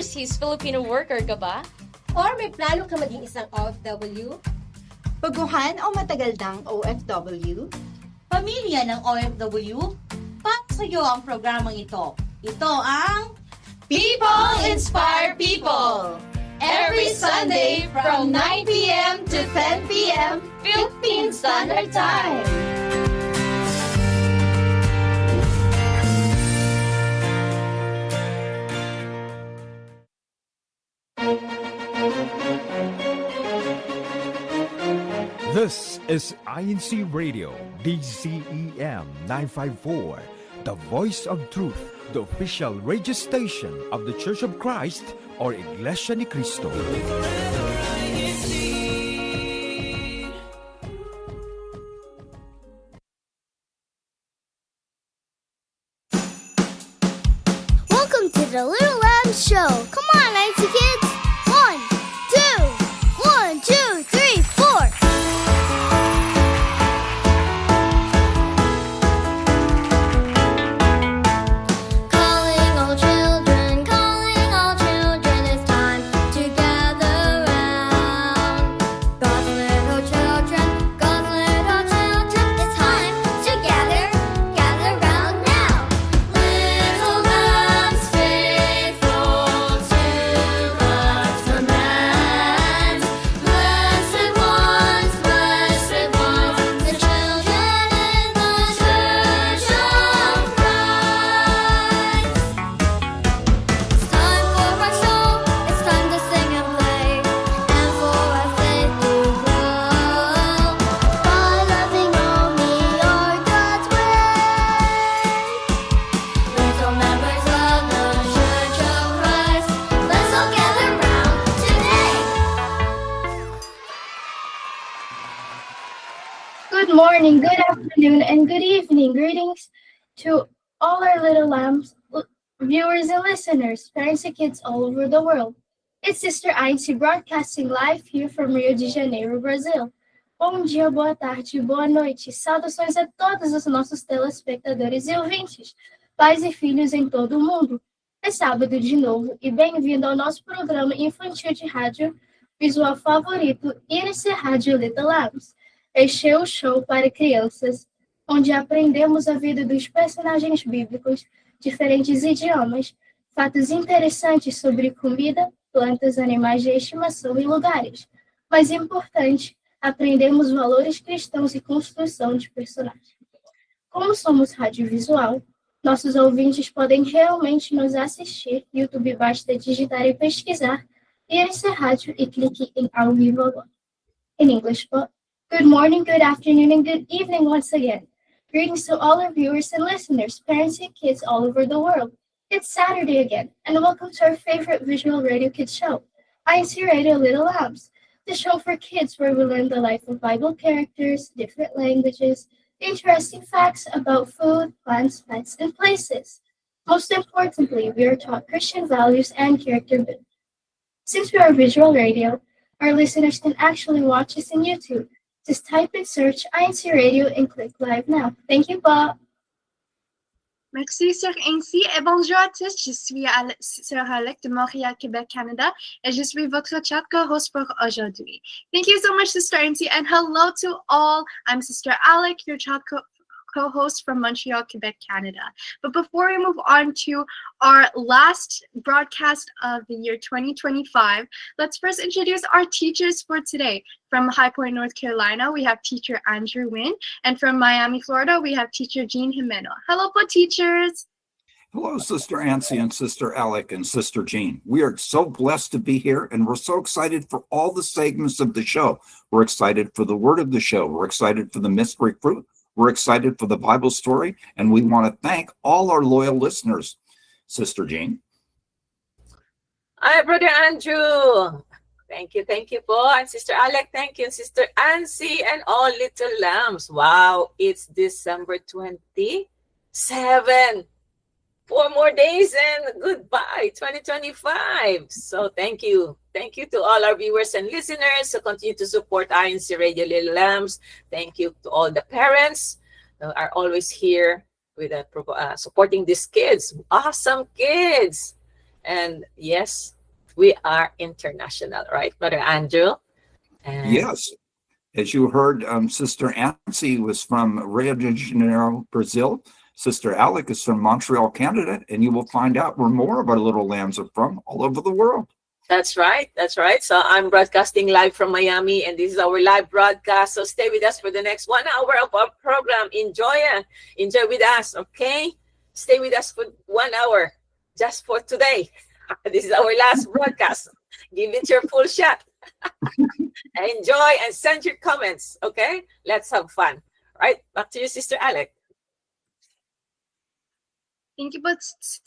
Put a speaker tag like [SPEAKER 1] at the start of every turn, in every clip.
[SPEAKER 1] overseas Filipino worker ka ba?
[SPEAKER 2] Or may plano ka maging isang OFW?
[SPEAKER 3] Baguhan o matagal ng OFW?
[SPEAKER 4] Pamilya ng OFW? Para sa iyo ang programang ito. Ito ang
[SPEAKER 1] People Inspire People! Every Sunday from 9 p.m. to 10 p.m. Philippine Standard Time.
[SPEAKER 5] This is INCRadio, DCEM 954, the voice of truth, the official radio station of the Church of Christ or Iglesia ni Cristo.
[SPEAKER 6] Welcome to the Little Lambs Show. Come on, Nancy kids. 1, 2, 1, 2, 3, 4. Calling all children, it's time to gather round. God's little children, it's time to gather round now. Little lambs faithful to God's commands. Blessed ones, the children in the Church of Christ. It's time for our show, it's time to sing and play, and for our faith to grow, by loving only our God's way. Little members of the Church of Christ, let's all gather round today.
[SPEAKER 7] Good morning, good afternoon, and good evening. Greetings to all our little lambs, viewers and listeners, parents and kids all over the world. It's Sister INC broadcasting live here from Rio de Janeiro, Brazil. Bom dia, boa tarde, boa noite. Saudações a todos os nossos telespectadores e ouvintes, pais e filhos em todo o mundo. É sábado de novo e bem-vindo ao nosso programa infantil de rádio visual favorito, INCRadio Little Lambs. Este é o show para crianças, onde aprendemos a vida dos personagens bíblicos, diferentes idiomas, fatos interessantes sobre comida, plantas, animais de estimação e lugares. Mais importante, aprendemos valores cristãos e construção de personagens. Como somos radiovisual, nossos ouvintes podem realmente nos assistir. YouTube basta digitar e pesquisar INCRadio e clique em ao vivo agora. In English, good morning, good afternoon, and good evening once again. Greetings to all our viewers and listeners, parents and kids all over the world. It's Saturday again, and welcome to our favorite visual radio kids show, INCRadio Little Lambs, the show for kids where we learn the life of Bible characters, different languages, interesting facts about food, plants, pets, and places. Most importantly, we are taught Christian values and character building. Since we are visual radio, our listeners can actually watch us on YouTube. Just type and search INCRadio and click live now. Thank you, Bob.
[SPEAKER 8] Merci, Sœur Ainsi, et bonjour à tous. Je suis Sœur Alec de Montréal, Québec, Canada, et je suis votre chat co-host pour aujourd'hui. Thank you so much, Sister Ainsi, and hello to all. I'm Sister Alec, your chat co-host from Montreal, Quebec, Canada. But before we move on to our last broadcast of the year 2025, let's first introduce our teachers for today. From High Point, North Carolina, we have teacher Andrew Wynn, and from Miami, Florida, we have teacher Jean Jimeno. Hello, teachers.
[SPEAKER 9] Hello, Sister Ancy and Sister Alec and Sister Jean. We are so blessed to be here, and we're so excited for all the segments of the show. We're excited for the word of the show. We're excited for the mystery fruit. We're excited for the Bible story, and we want to thank all our loyal listeners. Sister Jean.
[SPEAKER 10] Hi, Brother Andrew. Thank you po. And Sister Alec, thank you. And Sister Ancy and all little lambs. Wow, it's December 27. 4 more days and goodbye, 2025. So thank you. Thank you to all our viewers and listeners who continue to support INCRadio Little Lambs. Thank you to all the parents who are always here with supporting these kids. Awesome kids. And yes, we are international, right, Brother Andrew? And
[SPEAKER 9] Yes. As you heard, Sister Nancy was from Rio de Janeiro, Brazil. Sister Alec is from Montreal, Canada, and you will find out where more of our little lambs are from all over the world.
[SPEAKER 10] that's right. That's right. So I'm broadcasting live from Miami, and this is our live broadcast. So stay with us for the next 1 hour of our program. Enjoy with us, okay? Stay with us for 1 hour just for today. This is our last broadcast. Give it your full shot. Enjoy and send your comments, okay? Let's have fun. All right, back to you, Sister Alec.
[SPEAKER 8] Thank you,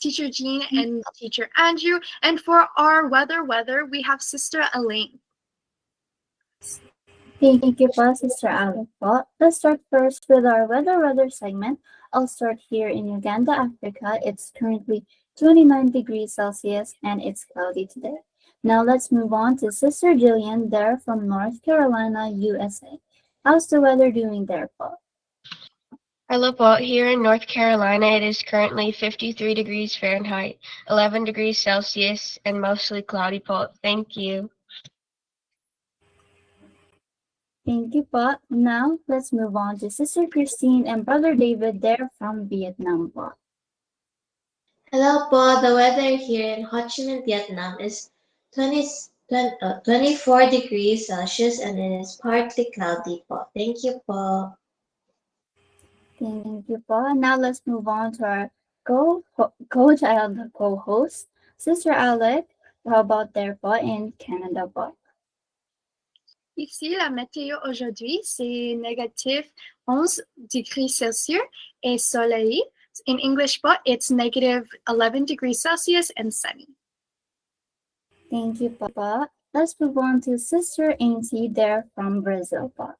[SPEAKER 8] Teacher Jean and Teacher Andrew. And for our weather, we have Sister Elaine.
[SPEAKER 11] Thank you po, Sister Alec po. Let's start first with our weather segment. I'll start here in Uganda, Africa. It's currently 29 degrees Celsius and it's cloudy today. Now let's move on to Sister Jillian there from North Carolina, USA. How's the weather doing there po?
[SPEAKER 12] Hello po. Here in North Carolina, it is currently 53 degrees Fahrenheit, 11 degrees Celsius, and mostly cloudy po. Thank you.
[SPEAKER 11] Thank you po. Now let's move on to Sister Christine and Brother David there from Vietnam po.
[SPEAKER 13] Hello po. The weather here in Ho Chi Minh, Vietnam is 24 degrees Celsius and it is partly cloudy po. Thank you po.
[SPEAKER 11] Thank you po. Now let's move on to our co-child co-host, Sister Alec. How about there po in Canada po?
[SPEAKER 8] Ici, la météo aujourd'hui, c'est négatif 11 degrees Celsius et soleil. In English po, it's negative 11 degrees Celsius and sunny.
[SPEAKER 11] Thank you po. Let's move on to Sister Ainsley there from Brazil po.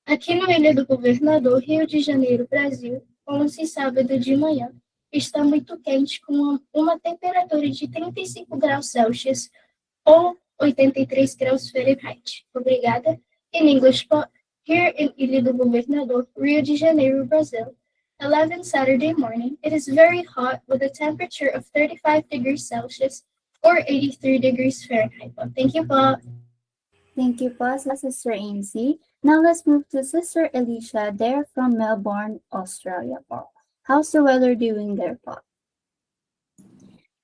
[SPEAKER 7] Aqui no Ilha do Governador, Rio de Janeiro, Brasil, ontem sábado de manhã, está muito quente com uma temperatura de 35 graus Celsius ou 83 graus Fahrenheit. Obrigada. In English, here in Ilha do Governador, Rio de Janeiro, Brazil, 11 Saturday morning, it is very hot with a temperature of 35 degrees Celsius or 83 degrees Fahrenheit. Thank you po.
[SPEAKER 11] Thank you po, Sister Ainsley. Now let's move to Sister Alicia there from Melbourne, Australia po. How's the weather doing there po?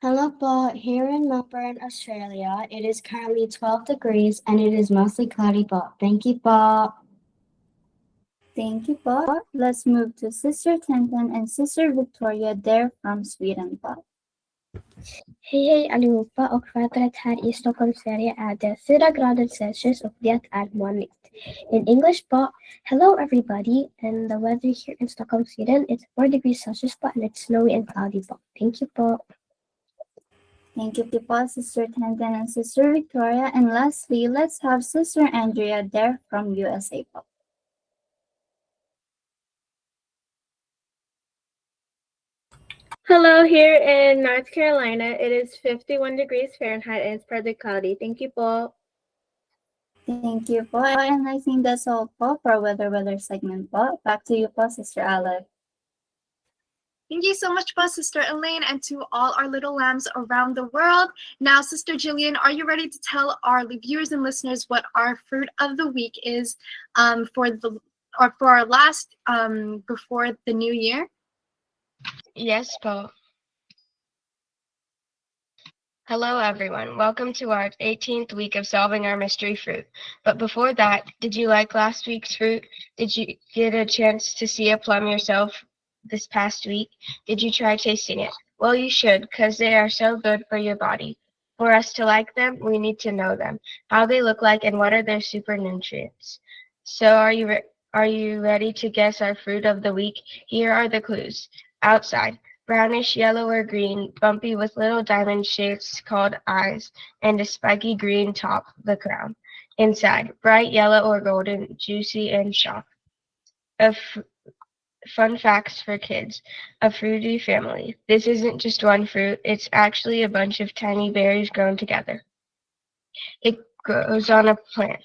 [SPEAKER 14] Hello po. Here in Melbourne, Australia, it is currently 12 degrees and it is mostly cloudy po. Thank you po.
[SPEAKER 11] Thank you po. Let's move to Sister Tenten and Sister Victoria there from Sweden po.
[SPEAKER 15] Hej allihopa och vädret här i Stockholm, Sverige är det 4 grader Celsius och det är molnigt. In English, hello everybody, and the weather here in Stockholm, Sweden, it's 4 degrees Celsius, and it's snowy and cloudy. Thank you po.
[SPEAKER 11] Thank you po, Sister Tenten and Sister Victoria. And lastly, let's have Sister Andrea there from USA po.
[SPEAKER 16] Hello, here in North Carolina, it is 51 degrees Fahrenheit and it's partly cloudy. Thank you po.
[SPEAKER 11] Thank you po. And I think that's all po for our weather segment po. Back to you po, Sister Alec.
[SPEAKER 8] Thank you so much, Sister Elaine, and to all our little lambs around the world. Now, Sister Jillian, are you ready to tell our viewers and listeners what our fruit of the week is for our last before the new year?
[SPEAKER 12] Yes, po. Hello, everyone. Welcome to our 18th week of solving our mystery fruit. But before that, did you like last week's fruit? Did you get a chance to see a plum yourself this past week? Did you try tasting it? Well, you should, because they are so good for your body. For us to like them, we need to know them, how they look like, and what are their super nutrients. So are you ready to guess our fruit of the week? Here are the clues. Outside, brownish yellow or green, bumpy with little diamond shapes called eyes, and a spiky green top, the crown. Inside, bright yellow or golden, juicy and soft. Fun facts for kids. A fruity family. This isn't just one fruit, it's actually a bunch of tiny berries grown together. It grows on a plant.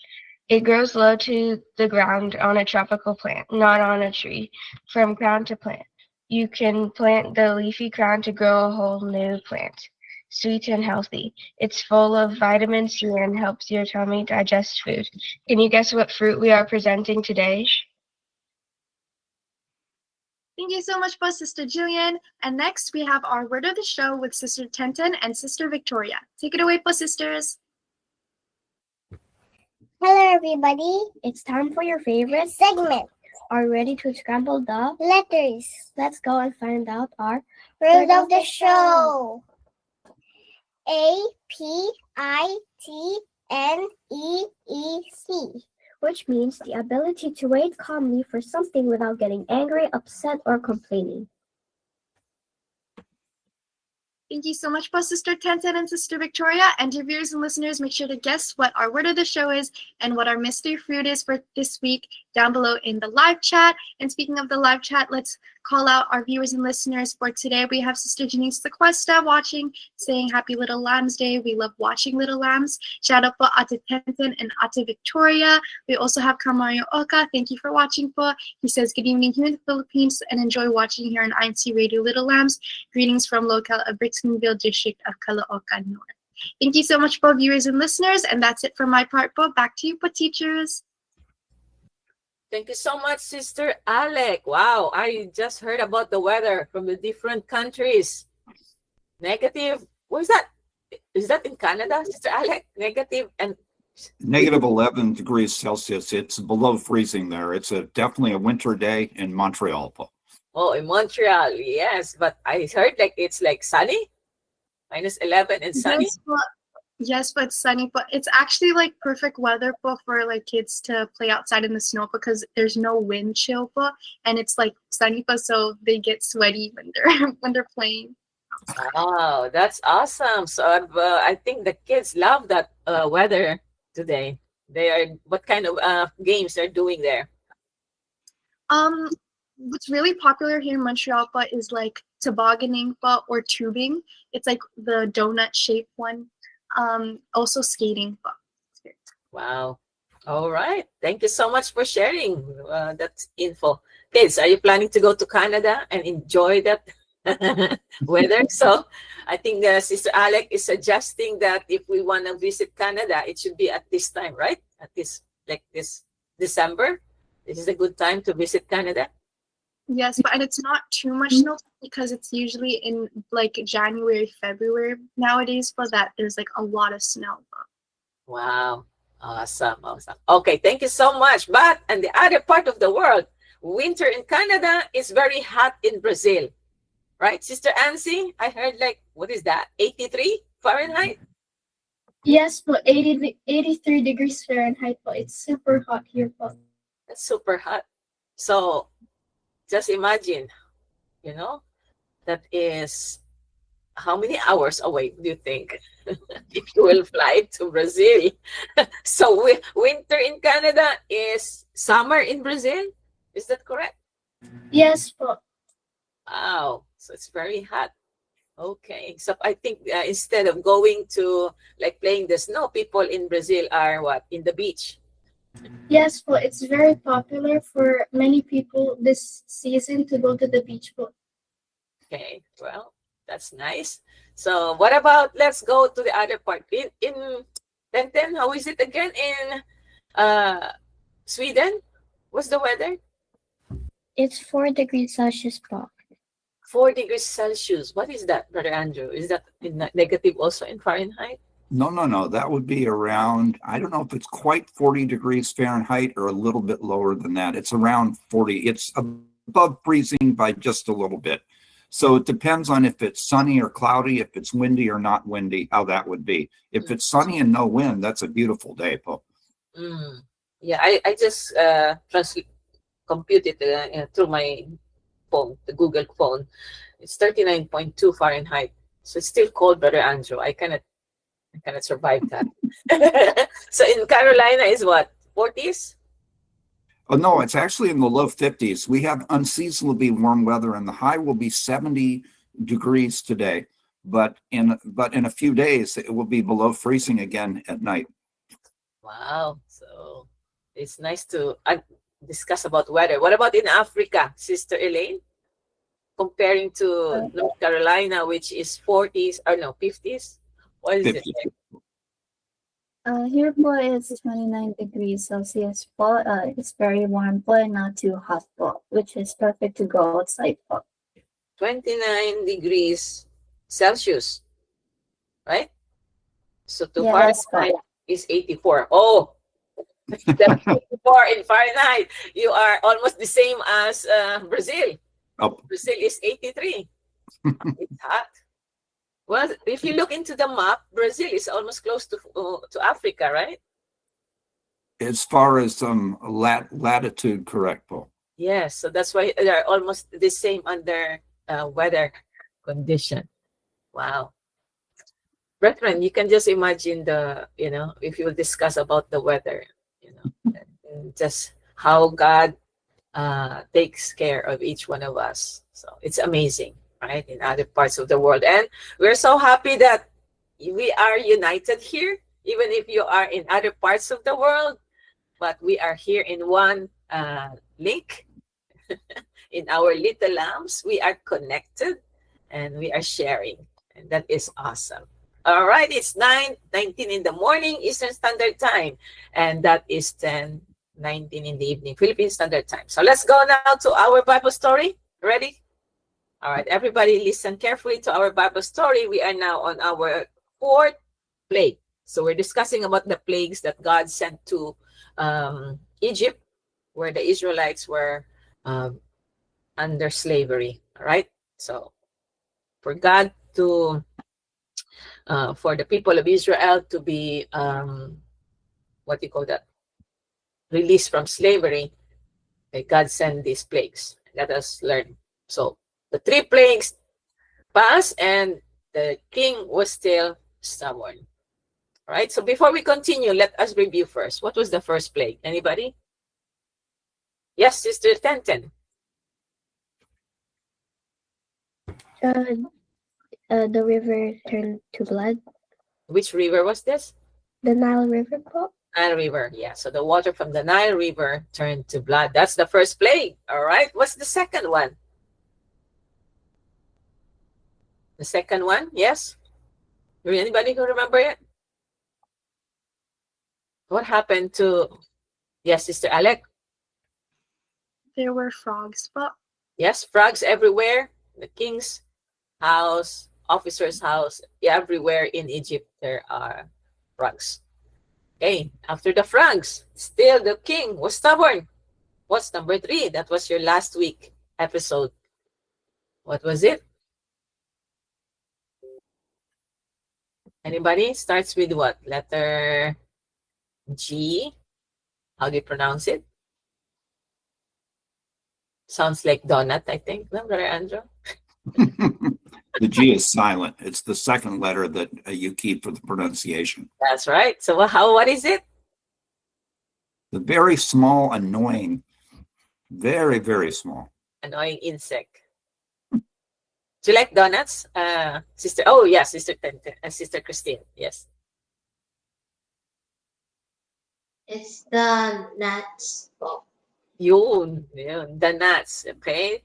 [SPEAKER 12] It grows low to the ground on a tropical plant, not on a tree, from ground to plant. You can plant the leafy crown to grow a whole new plant, sweet and healthy. It's full of vitamin C and helps your tummy digest food. Can you guess what fruit we are presenting today?
[SPEAKER 8] Thank you so much, po, Sister Jillian. And next, we have our word of the show with Sister Tenten and Sister Victoria. Take it away, po, sisters.
[SPEAKER 15] Hello, everybody. It's time for your favorite segment. Are you ready to scramble the letters? Let's go and find out our
[SPEAKER 6] Word of the show. APITNEEC.
[SPEAKER 15] Which means the ability to wait calmly for something without getting angry, upset, or complaining.
[SPEAKER 8] Thank you so much, po, Sister Tenten and Sister Victoria. And to viewers and listeners, make sure to guess what our word of the show is and what our mystery fruit is for this week down below in the live chat. And speaking of the live chat, let's call out our viewers and listeners for today. We have Sister Janice Sequesta watching, saying Happy Little Lambs Day. We love watching Little Lambs. Shout out po Ate Tenten and Ate Victoria. We also have Kamario Oka. Thank you for watching po. He says, good evening here in the Philippines and enjoy watching here on INCRadio Little Lambs. Greetings from local of Brixtonville district of Caloocan North. Thank you so much po, viewers and listeners. And that's it for my part po. Back to you po, teachers.
[SPEAKER 10] Thank you so much, Sister Alec. Wow, I just heard about the weather from the different countries. Negative, what is that? Is that in Canada, Sister Alec? Negative and
[SPEAKER 9] Negative 11 degrees Celsius. It's below freezing there. It's definitely a winter day in Montreal.
[SPEAKER 10] oh, in Montreal, yes. But I heard like it's like sunny, minus 11 and sunny.
[SPEAKER 8] Yes, but sunny. But it's actually like perfect weather for like kids to play outside in the snow because there's no wind chill, and it's like sunny, so they get sweaty when they're playing.
[SPEAKER 10] Oh, that's awesome. So I think the kids love that weather today. What kind of games they're doing there?
[SPEAKER 8] What's really popular here in Montreal is like tobogganing or tubing. It's like the donut shaped one. Also skating.
[SPEAKER 10] Wow. All right. Thank you so much for sharing that info. Kids, are you planning to go to Canada and enjoy that weather? So I think Sister Alec is suggesting that if we want to visit Canada, it should be at this time, right? At this December. This is a good time to visit Canada.
[SPEAKER 8] Yes, and it's not too much snow because it's usually in like January, February nowadays, but that there's like a lot of snow.
[SPEAKER 10] Wow. Awesome. Okay, thank you so much. But in the other part of the world, winter in Canada is very hot in Brazil. Right, Sister Ansi? I heard like, what is that, 83 Fahrenheit?
[SPEAKER 7] Yes, but 83 degrees Fahrenheit, but it's super hot here.
[SPEAKER 10] That's super hot. So just imagine, that is how many hours away do you think if you will fly to Brazil? So winter in Canada is summer in Brazil? Is that correct?
[SPEAKER 7] Yes, but
[SPEAKER 10] wow, so it's very hot. Okay, so I think instead of going to like playing the snow, people in Brazil are in the beach.
[SPEAKER 7] Yes, but it's very popular for many people this season to go to the beach.
[SPEAKER 10] Okay, well, that's nice. So what about, let's go to the other part. In Tenten, how is it again in Sweden? What's the weather?
[SPEAKER 15] It's 4 degrees Celsius, po.
[SPEAKER 10] 4 degrees Celsius. What is that, Brother Andrew? Is that negative also in Fahrenheit?
[SPEAKER 9] No. That would be around, I don't know if it's quite 40 degrees Fahrenheit or a little bit lower than that. It's around 40. It's above freezing by just a little bit. So it depends on if it's sunny or cloudy, if it's windy or not windy, how that would be. If it's sunny and no wind, that's a beautiful day, Po.
[SPEAKER 10] Yeah, I just compute it through my phone, the Google phone. It's 39.2 Fahrenheit. So it's still cold, Brother Andrew. I cannot survive that. So in Carolina is what, 40s?
[SPEAKER 9] Oh, no, it's actually in the low 50s. We have unseasonably warm weather, and the high will be 70 degrees today. But in a few days, it will be below freezing again at night.
[SPEAKER 10] Wow. So it's nice to discuss about weather. What about in Africa, Sister Elaine? comparing to North Carolina, which is 40s or no 50s. What is it?
[SPEAKER 11] Here po is 29 degrees Celsius po. It's very warm po and not too hot po, which is perfect to go outside po.
[SPEAKER 10] 29 degrees Celsius, right? So to
[SPEAKER 11] Yes,
[SPEAKER 10] Fahrenheit is 84. Oh, that's 84 in Fahrenheit. You are almost the same as Brazil.
[SPEAKER 9] Oh.
[SPEAKER 10] Brazil is 83. It's hot. Well, if you look into the map, Brazil is almost close to Africa, right?
[SPEAKER 9] As far as latitude, correct, Paul.
[SPEAKER 10] Yes, so that's why they're almost the same under weather condition. Wow. Brethren, you can just imagine if you will discuss about the weather, and just how God takes care of each one of us. So it's amazing, right? In other parts of the world. And we're so happy that we are united here, even if you are in other parts of the world, but we are here in one link. In our little lambs, we are connected and we are sharing. And that is awesome. All right, it's 9:19 in the morning, Eastern Standard Time. And that is 10:19 in the evening, Philippine Standard Time. So let's go now to our Bible story. Ready? All right, everybody listen carefully to our Bible story. We are now on our fourth plague. So we're discussing about the plagues that God sent to Egypt, where the Israelites were under slavery. All right. So for God to, for the people of Israel to be, what do you call that? Released from slavery, God sent these plagues. Let us learn. So the 3 plagues passed and the king was still stubborn. All right. So before we continue, let us review first. What was the first plague? Anybody? Yes, Sister Tenten.
[SPEAKER 15] The river turned to blood.
[SPEAKER 10] Which river was this?
[SPEAKER 15] The Nile River po.
[SPEAKER 10] Nile River, yeah. So the water from the Nile River turned to blood. That's the first plague. All right. What's the second one? The second one, yes? Anybody who remember it? What happened to, yes, Sister Alec?
[SPEAKER 8] There were frogs, but
[SPEAKER 10] yes, frogs everywhere. The king's house, officer's house, everywhere in Egypt there are frogs. Okay, after the frogs, still the king was stubborn. What's number 3? That was your last week episode. What was it? Anybody? Starts with what? Letter G. How do you pronounce it? Sounds like donut, I think. No, Brother Andrew?
[SPEAKER 9] The G is silent. It's the second letter that you keep for the pronunciation.
[SPEAKER 10] That's right. So what is it?
[SPEAKER 9] The very small, annoying, very, very small.
[SPEAKER 10] Annoying insect. Do you like donuts, Sister? Oh, yeah, Sister Sister Christine. Yes.
[SPEAKER 13] It's the gnats.
[SPEAKER 10] Yun, the gnats. Okay,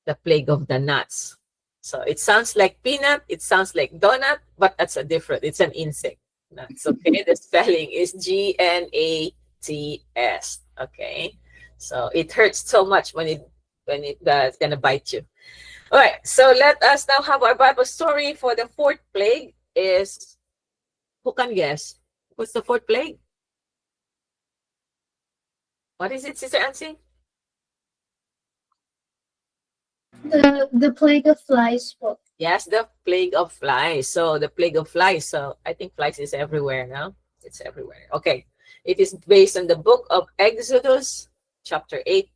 [SPEAKER 10] the plague of the gnats. So it sounds like peanut. It sounds like donut, but that's a different. It's an insect. That's okay. The spelling is GNATS. Okay, so it hurts so much when it's gonna bite you. All right, so let us now have our Bible story for the 4th plague. Is, who can guess? What's the 4th plague? What is it, Sister Ansi?
[SPEAKER 7] The plague of flies.
[SPEAKER 10] Yes, the plague of flies. So the plague of flies. So I think flies is everywhere now. It's everywhere. Okay. It is based on the book of Exodus, chapter 8,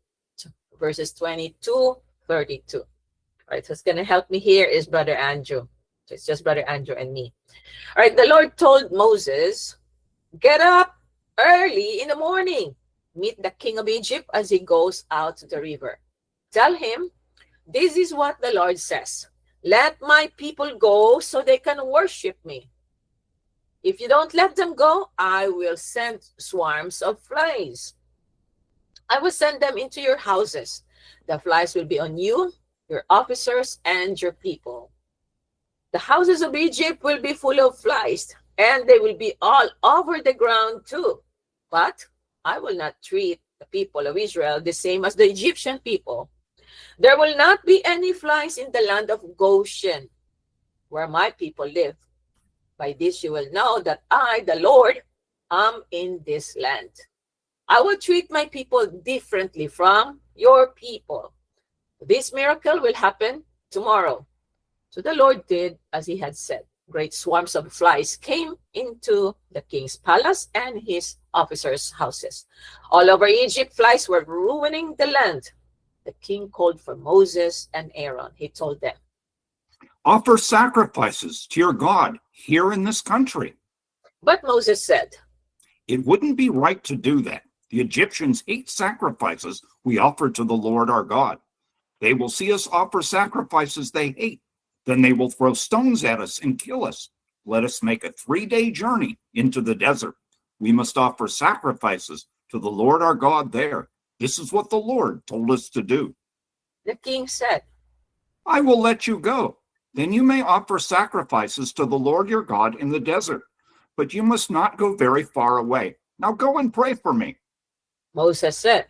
[SPEAKER 10] verses 22-32. All right, who's going to help me here is Brother Andrew. So it's just Brother Andrew and me. All right, the Lord told Moses, get up early in the morning. Meet the king of Egypt as he goes out to the river. Tell him, this is what the Lord says. Let my people go so they can worship me. If you don't let them go, I will send swarms of flies. I will send them into your houses. The flies will be on you, your officers, and your people. The houses of Egypt will be full of flies, and they will be all over the ground too. But I will not treat the people of Israel the same as the Egyptian people. There will not be any flies in the land of Goshen, where my people live. By this you will know that I, the Lord, am in this land. I will treat my people differently from your people. This miracle will happen tomorrow. So the Lord did as he had said. Great swarms of flies came into the king's palace and his officers' houses. All over Egypt, flies were ruining the land. The king called for Moses and Aaron. He told them,
[SPEAKER 9] offer sacrifices to your God here in this country.
[SPEAKER 10] But Moses said,
[SPEAKER 9] it wouldn't be right to do that. The Egyptians hate sacrifices we offer to the Lord our God. They will see us offer sacrifices they hate. Then they will throw stones at us and kill us. Let us make a 3-day journey into the desert. We must offer sacrifices to the Lord our God there. This is what the Lord told us to do.
[SPEAKER 10] The king said,
[SPEAKER 9] I will let you go. Then you may offer sacrifices to the Lord your God in the desert. But you must not go very far away. Now go and pray for me.
[SPEAKER 10] Moses said,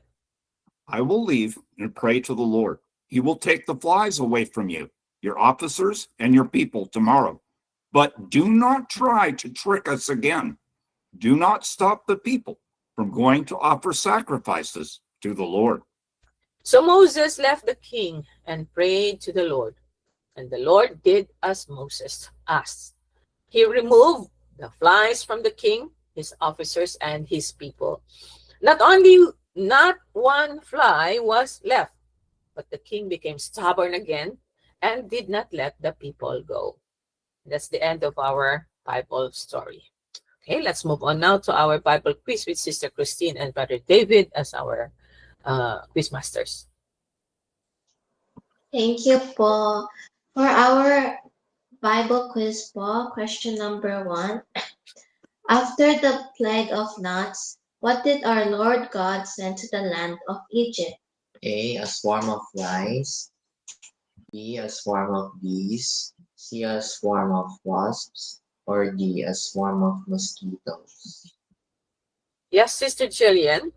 [SPEAKER 9] I will leave and pray to the Lord. He will take the flies away from you, your officers, and your people tomorrow. But do not try to trick us again. Do not stop the people from going to offer sacrifices to the Lord.
[SPEAKER 10] So Moses left the king and prayed to the Lord. And the Lord did as Moses asked. He removed the flies from the king, his officers, and his people. Not one fly was left, but the king became stubborn again and did not let the people go. That's the end of our Bible story. Okay, let's move on now to our Bible quiz with Sister Christine and Brother David as our quiz masters.
[SPEAKER 13] Thank you po. For our Bible quiz po, question number 1. After the plague of nuts, what did our Lord God send to the land of Egypt?
[SPEAKER 17] A. A swarm of flies. B. A swarm of bees. C. A swarm of wasps. Or D. A swarm of mosquitoes.
[SPEAKER 10] Yes, Sister Jillian.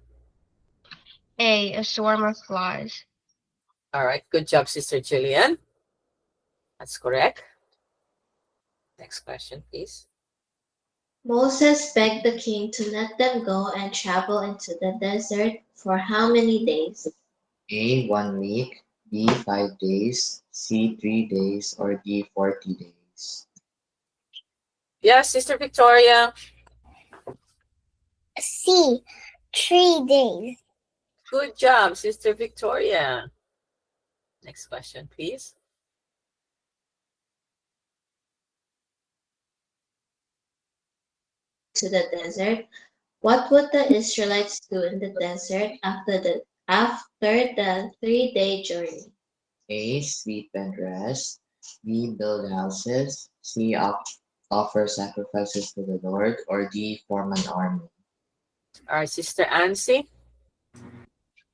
[SPEAKER 12] A swarm of flies.
[SPEAKER 10] All right, good job, Sister Jillian. That's correct. Next question, please.
[SPEAKER 13] Moses begged the king to let them go and travel into the desert for how many days?
[SPEAKER 17] A. 1 week. B. 5 days. C. 3 days. Or D. 40 days.
[SPEAKER 10] Yes, Sister Victoria.
[SPEAKER 6] C. 3 days.
[SPEAKER 10] Good job, Sister Victoria. Next question, please.
[SPEAKER 13] To the desert. What would the Israelites do in the desert after the 3-day journey?
[SPEAKER 17] A. Sleep and rest. B. Build houses. C. Offer sacrifices to the Lord. Or D. Form an army.
[SPEAKER 10] All right, Sister Ansi.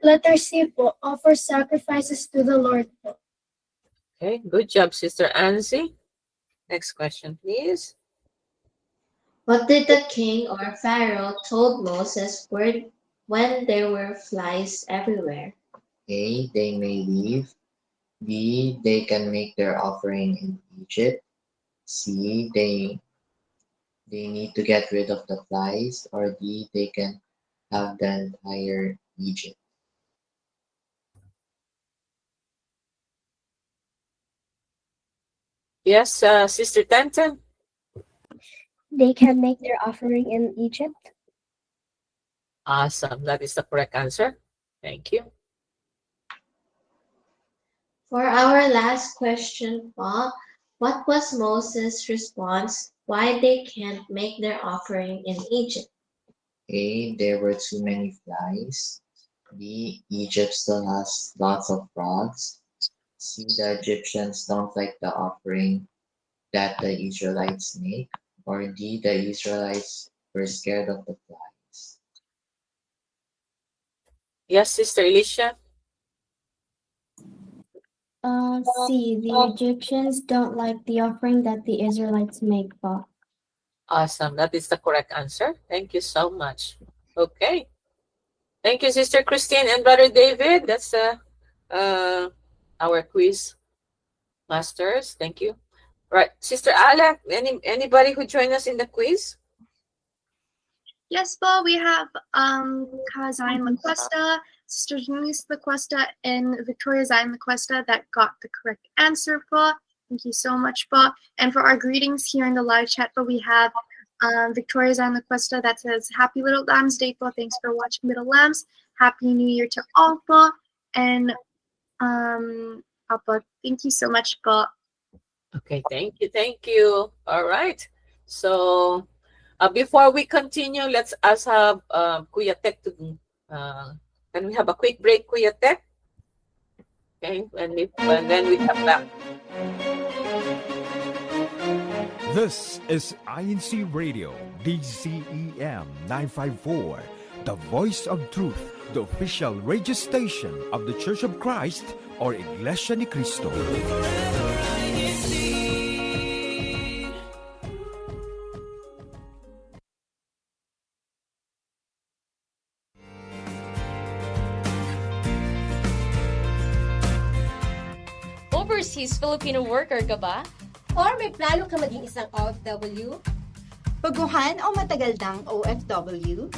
[SPEAKER 7] Letter C po, offer sacrifices to the Lord po.
[SPEAKER 10] Okay, good job, Sister Ansi. Next question, please.
[SPEAKER 13] What did the king or Pharaoh told Moses when there were flies everywhere?
[SPEAKER 17] A. They may leave. B. They can make their offering in Egypt. C. They need to get rid of the flies. Or D. They can have the entire Egypt.
[SPEAKER 10] Yes, Sister Tenten.
[SPEAKER 15] They can make their offering in Egypt.
[SPEAKER 10] Awesome. That is the correct answer. Thank you.
[SPEAKER 13] For our last question, Paul, what was Moses' response why they can't make their offering in Egypt?
[SPEAKER 17] A. There were too many flies. B. Egypt still has lots of frogs. C. The Egyptians don't like the offering that the Israelites make. Or D. The Israelites were scared of the flies.
[SPEAKER 10] Yes, Sister Alicia.
[SPEAKER 14] C. The Egyptians don't like the offering that the Israelites make, po.
[SPEAKER 10] Awesome. That is the correct answer. Thank you so much. Okay. Thank you, Sister Christine and Brother David. That's our quiz masters. Thank you. Right. Sister Ala, anybody who joined us in the quiz?
[SPEAKER 8] Yes, po, we have Kazain Lacuesta, Sister Janice Lacuesta, and Victoria Zain Lacuesta that got the correct answer, po. Thank you so much, po. And for our greetings here in the live chat, po, we have Victoria Zain Lacuesta that says, Happy Little Lambs Day, po. Thanks for watching Little Lambs. Happy New Year to all, po. And po, thank you so much, po.
[SPEAKER 10] Okay, thank you, thank you. All right. So before we continue, let's us have Kuya Tek to can we have a quick break, Kuya Tek? Okay, and then we come back.
[SPEAKER 5] This is INCRadio, DCEM 954, the voice of truth, the official radio station of the Church of Christ or Iglesia ni Cristo.
[SPEAKER 1] Overseas Filipino worker ka ba?
[SPEAKER 2] Or may plano ka maging isang OFW?
[SPEAKER 3] Baguhan o matagal ng OFW?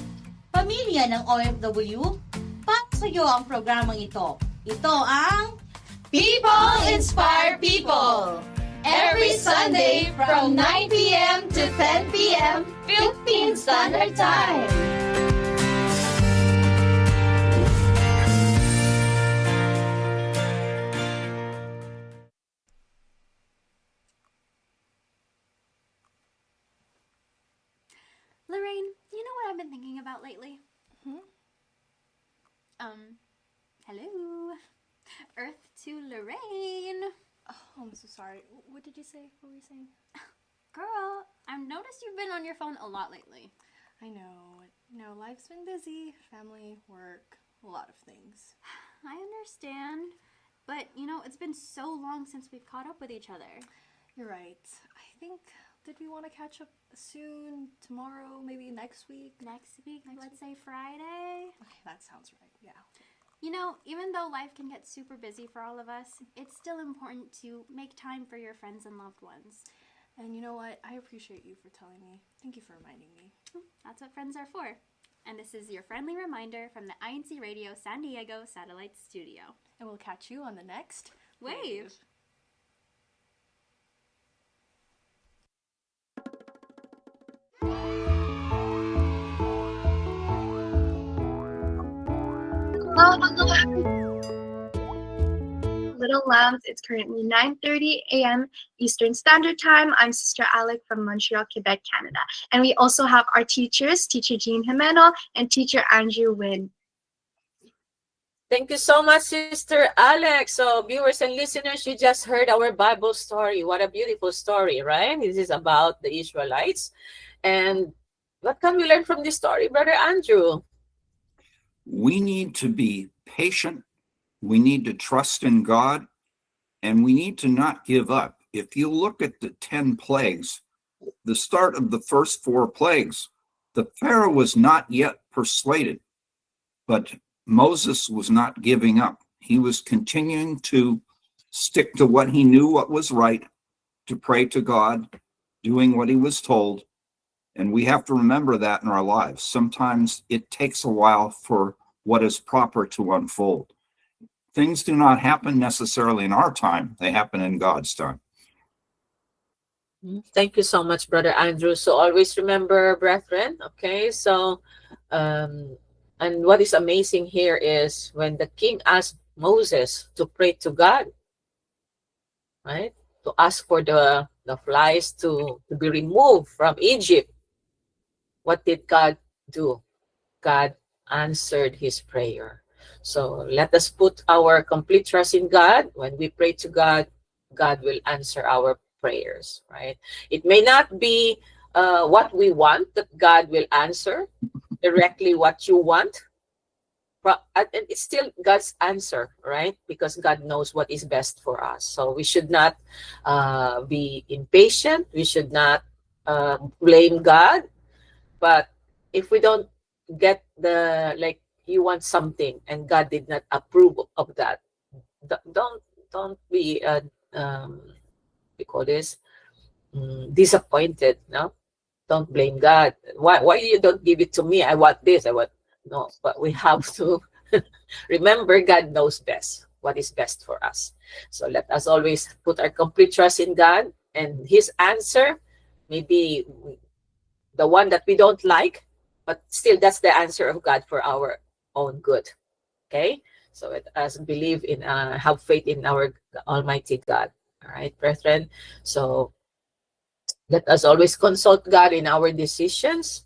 [SPEAKER 4] Pamilya ng OFW, para sa iyo ang programang ito. Ito ang
[SPEAKER 1] People Inspire People! Every Sunday from 9 p.m. to 10 p.m. Philippine Standard Time.
[SPEAKER 18] Lorraine, you know what I've been thinking about lately? Hello. Earth to Lorraine.
[SPEAKER 19] Oh, I'm so sorry. What did you say? What were you saying?
[SPEAKER 18] Girl, I've noticed you've been on your phone a lot lately.
[SPEAKER 19] I know. Life's been busy. Family, work, a lot of things.
[SPEAKER 18] I understand. But, it's been so long since we've caught up with each other.
[SPEAKER 19] You're right. I think, did we want to catch up soon? Tomorrow? Maybe next week?
[SPEAKER 18] Next week? Let's say Friday?
[SPEAKER 19] Okay, that sounds right. Yeah.
[SPEAKER 18] Even though life can get super busy for all of us, it's still important to make time for your friends and loved ones.
[SPEAKER 19] And you know what? I appreciate you for telling me. Thank you for reminding me.
[SPEAKER 18] That's what friends are for. And this is your friendly reminder from the INCRadio San Diego Satellite Studio.
[SPEAKER 19] And we'll catch you on the next
[SPEAKER 18] Wave.
[SPEAKER 8] Little Lambs, it's currently 9:30 a.m. Eastern Standard Time. I'm Sister Alec from Montreal, Quebec, Canada. And we also have our teachers, Teacher Jean Jimeno and Teacher Andrew Wynn.
[SPEAKER 10] Thank you so much, Sister Alex. So, viewers and listeners, you just heard our Bible story. What a beautiful story, right? This is about the Israelites. And what can we learn from this story, Brother Andrew?
[SPEAKER 9] We need to be patient. We need to trust in God. And we need to not give up. If you look at the 10 plagues, the start of the first 4 plagues, the Pharaoh was not yet persuaded. But Moses was not giving up. He was continuing to stick to what he knew what was right, to pray to God, doing what he was told. And we have to remember that in our lives. Sometimes it takes a while for what is proper to unfold. Things do not happen necessarily in our time. They happen in God's time.
[SPEAKER 10] Thank you so much, Brother Andrew. So always remember, brethren, okay? So, and what is amazing here is when the king asked Moses to pray to God, right? To ask for the flies to be removed from Egypt. What did God do? God answered his prayer. So let us put our complete trust in God. When we pray to God, God will answer our prayers, right? It may not be what we want that God will answer directly what you want, and it's still God's answer, right? Because God knows what is best for us. So we should not be impatient. We should not blame God. But if we don't get like you want something and God did not approve of that, don't be we call this disappointed. No, don't blame God. Why you don't give it to me? I want this. I want no. But we have to remember God knows best what is best for us. So let us always put our complete trust in God, and His answer may be the one that we don't like, but still that's the answer of God for our own good. Okay, so let us believe in have faith in our Almighty God. All right, brethren. So let us always consult God in our decisions.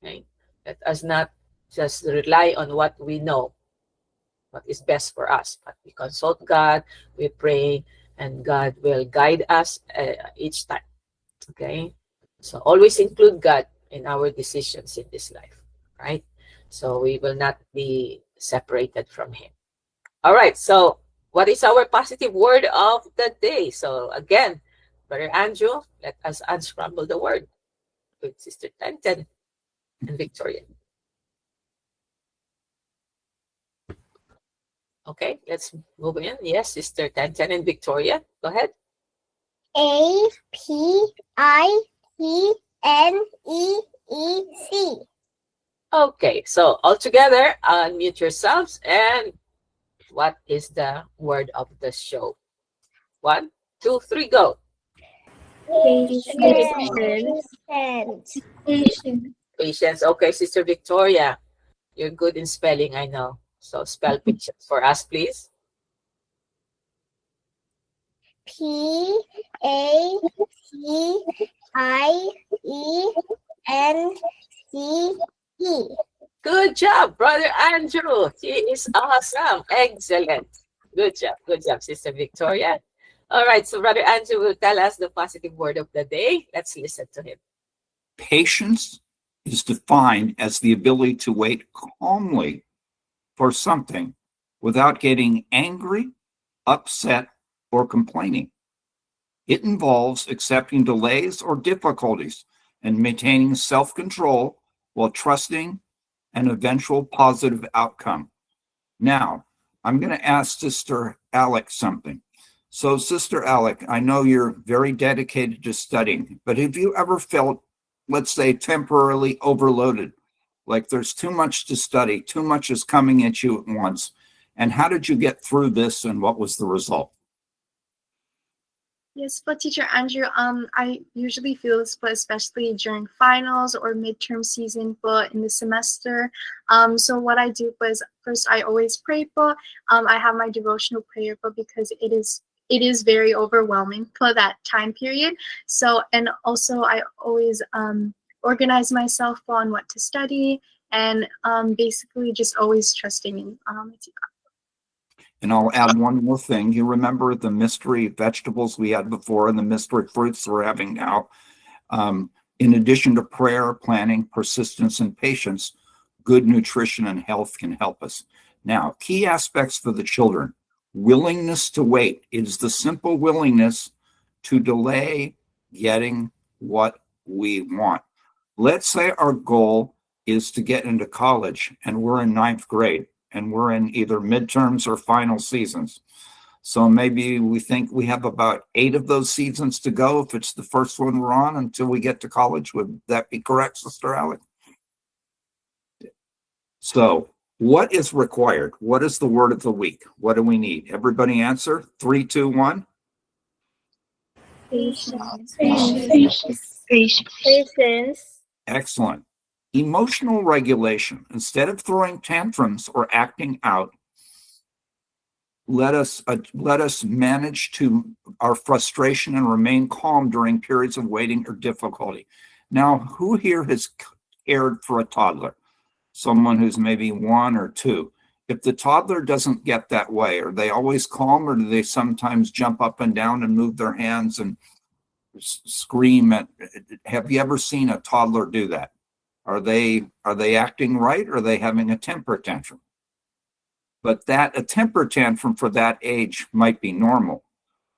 [SPEAKER 10] Okay? Let us not just rely on what we know, what is best for us, but we consult God, we pray, and God will guide us each time. Okay, so always include God in our decisions in this life, right? So we will not be separated from Him. All right, so what is our positive word of the day? So again, Brother Andrew, let us unscramble the word with Sister Tenten and Victoria. Okay, let's move in. Yes, Sister Tenten and Victoria, go ahead.
[SPEAKER 6] APITNEEC.
[SPEAKER 10] Okay, so all together, unmute yourselves. And what is the word of the show? 1, 2, 3, go. Patience. Okay, Sister Victoria, you're good in spelling, I know. So spell patience for us, please.
[SPEAKER 6] PATIENCE.
[SPEAKER 10] Good job, Brother Andrew. He is awesome. Excellent. Good job, Sister Victoria. All right, so Brother Andrew will tell us the positive word of the day. Let's listen to him.
[SPEAKER 9] Patience is defined as the ability to wait calmly for something without getting angry, upset, or complaining. It involves accepting delays or difficulties and maintaining self-control while trusting an eventual positive outcome. Now, I'm going to ask Sister Alec something. So, Sister Alec, I know you're very dedicated to studying, but have you ever felt, let's say, temporarily overloaded? Like there's too much to study, too much is coming at you at once. And how did you get through this, and what was the result?
[SPEAKER 8] Yes, but Teacher Andrew, I usually feel this, but especially during finals or midterm season, but in the semester. So what I do was first I always pray, but I have my devotional prayer, but because it is very overwhelming for that time period. So, and also I always organize myself on what to study, and basically just always trusting in God.
[SPEAKER 9] And I'll add one more thing. You remember the mystery vegetables we had before and the mystery fruits we're having now. In addition to prayer, planning, persistence, and patience, good nutrition and health can help us. Now, key aspects for the children. Willingness to wait. It is the simple willingness to delay getting what we want. Let's say our goal is to get into college and we're in 9th grade. And we're in either midterms or final seasons. So maybe we think we have about 8 of those seasons to go if it's the first one we're on until we get to college. Would that be correct, Sister Alec? So what is required? What is the word of the week? What do we need? Everybody answer. 3, 2, 1.
[SPEAKER 16] Patience.
[SPEAKER 9] Excellent. Emotional regulation. Instead of throwing tantrums or acting out, let us manage to our frustration and remain calm during periods of waiting or difficulty. Now, who here has cared for a toddler? Someone who's maybe 1 or 2. If the toddler doesn't get that way, are they always calm, or do they sometimes jump up and down and move their hands and scream have you ever seen a toddler do that? Are they acting right, or are they having a temper tantrum? But that a temper tantrum for that age might be normal.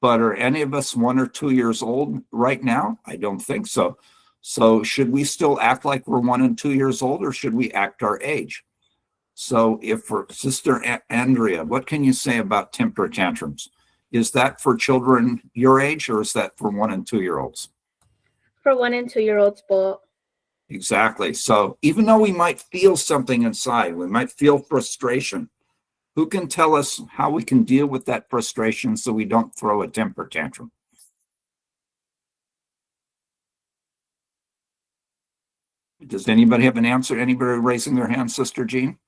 [SPEAKER 9] But are any of us 1 or 2 years old right now? I don't think so. So should we still act like we're 1 and 2 years old, or should we act our age? So if for Sister Andrea, what can you say about temper tantrums? Is that for children your age, or is that for 1 and 2 year olds?
[SPEAKER 16] For 1 and 2 year olds both.
[SPEAKER 9] Exactly. So even though we might feel something inside, we might feel frustration, who can tell us how we can deal with that frustration so we don't throw a temper tantrum? Does anybody have an answer? Anybody raising their hand, Sister Jean?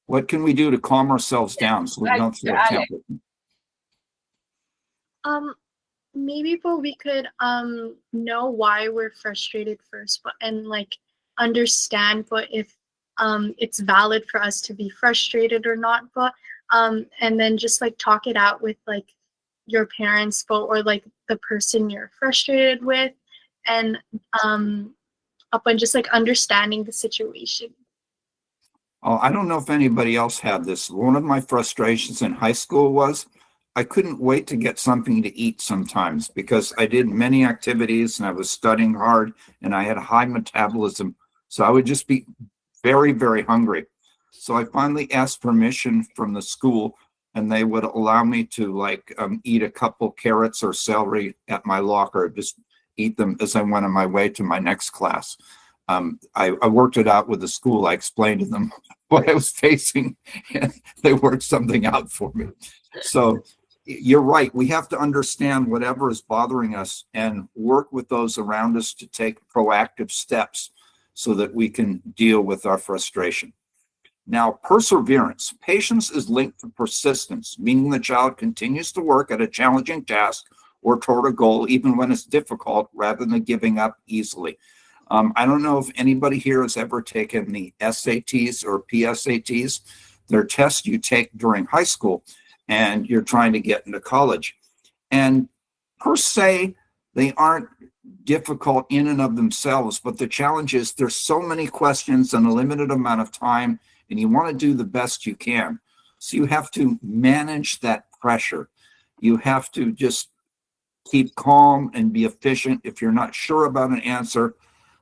[SPEAKER 9] What can we do to calm ourselves down so we don't throw a temper?
[SPEAKER 8] Maybe but we could know why we're frustrated first, but and like understand but if it's valid for us to be frustrated or not, but and then just like talk it out with like your parents but or like the person you're frustrated with, and upon just like understanding the situation.
[SPEAKER 9] Oh, I don't know if anybody else had this. One of my frustrations in high school was I couldn't wait to get something to eat sometimes because I did many activities and I was studying hard and I had a high metabolism. So I would just be very, very hungry. So I finally asked permission from the school and they would allow me to eat a couple carrots or celery at my locker, just eat them as I went on my way to my next class. I worked it out with the school. I explained to them what I was facing and they worked something out for me. So you're right. We have to understand whatever is bothering us and work with those around us to take proactive steps so that we can deal with our frustration. Now, perseverance. Patience is linked to persistence, meaning the child continues to work at a challenging task or toward a goal, even when it's difficult, rather than giving up easily. I don't know if anybody here has ever taken the SATs or PSATs. They're tests you take during high school and you're trying to get into college. And per se, they aren't difficult in and of themselves, but the challenge is there's so many questions in a limited amount of time, and you want to do the best you can. So you have to manage that pressure. You have to just keep calm and be efficient. If you're not sure about an answer,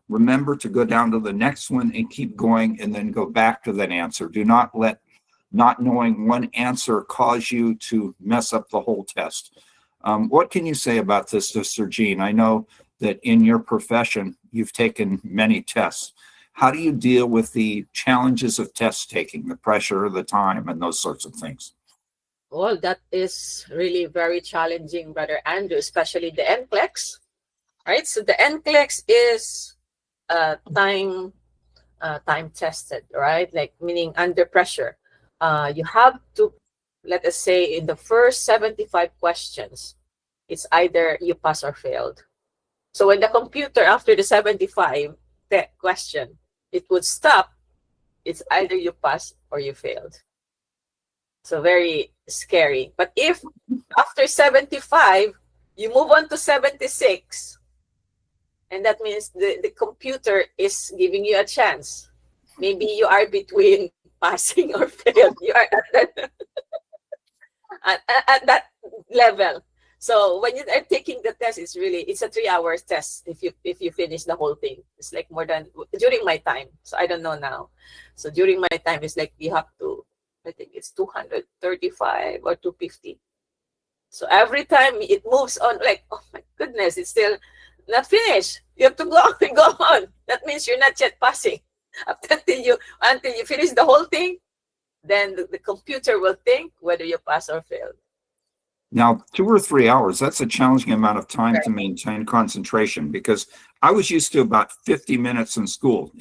[SPEAKER 9] remember to go down to the next one and keep going and then go back to that answer. Do not let not knowing one answer cause you to mess up the whole test. What can you say about this, Sister Jean? I know that in your profession, you've taken many tests. How do you deal with the challenges of test taking, the pressure, the time, and those sorts of things?
[SPEAKER 10] Well, that is really very challenging, Brother Andrew, especially the NCLEX, right? So the NCLEX is time tested, right? Like meaning under pressure. You have to, let us say, in the first 75 questions, it's either you pass or failed. So when the computer, after the 75 question, it would stop, it's either you pass or you failed. So very scary. But if after 75, you move on to 76, and that means the computer is giving you a chance. Maybe you are between passing or failed. You are at that level. So when you are taking the test, it's a 3-hour test if you finish the whole thing. It's like more than during my time. So I don't know now. So during my time, it's like you have to, I think it's 235 or 250. So every time it moves on, like, oh my goodness, it's still not finished. You have to go on. That means you're not yet passing. Until you finish the whole thing, then the computer will think whether you pass or fail.
[SPEAKER 9] Now, 2 or 3 hours, that's a challenging amount of time to maintain concentration, because I was used to about 50 minutes in school.